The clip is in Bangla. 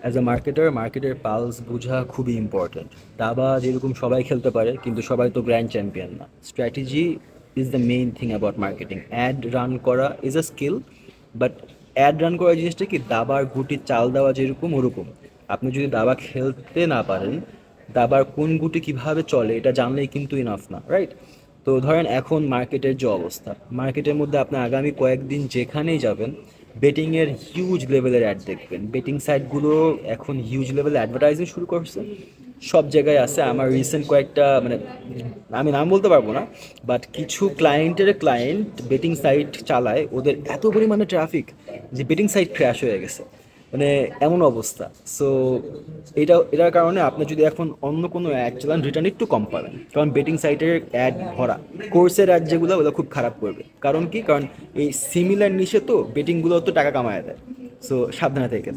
অ্যাজ এ মার্কেটের পালস বোঝা খুবই ইম্পর্ট্যান্ট। দাবা যেরকম সবাই খেলতে পারে, কিন্তু সবাই তো গ্র্যান্ড চ্যাম্পিয়ন না। Strategy is the main thing about marketing. Ad run করা is a skill, but ad run করা জিনিসটা কি, দাবার গুটি চাল দেওয়া যেরকম ওরকম। আপনি যদি দাবা খেলতে না পারেন, দাবার কোন গুটি কিভাবে চলে এটা জানলেই কিন্তু ইনাফ না, রাইট? তো ধরেন এখন মার্কেটের যে অবস্থা, মার্কেটের মধ্যে আপনি আগামী কয়েকদিন যেখানেই যাবেন, বেটিংয়ের হিউজ লেভেলের অ্যাড দেখবেন। বেটিং সাইটগুলো এখন হিউজ লেভেলে অ্যাডভার্টাইজিং শুরু করছে, সব জায়গায় আছে। আমার রিসেন্ট কয়েকটা মানে আমি নাম বলতে পারবো না, বাট কিছু ক্লায়েন্ট বেটিং সাইট চালায়, ওদের এত পরিমাণে ট্রাফিক যে বেটিং সাইট ক্র্যাশ হয়ে গেছে, মানে এমন অবস্থা। সো এটার কারণে আপনি যদি এখন অন্য কোনো অ্যাড চালান, রিটার্ন একটু কম পাবেন, কারণ বেটিং সাইটের অ্যাড ভরা। কোর্সের অ্যাড যেগুলো, ওগুলো খুব খারাপ করবে। কারণ কি, কারণ এই সিমিলার নিশে তো বেটিংগুলো তো টাকা কামায় দেয়। সো সাবধানে থাকেন।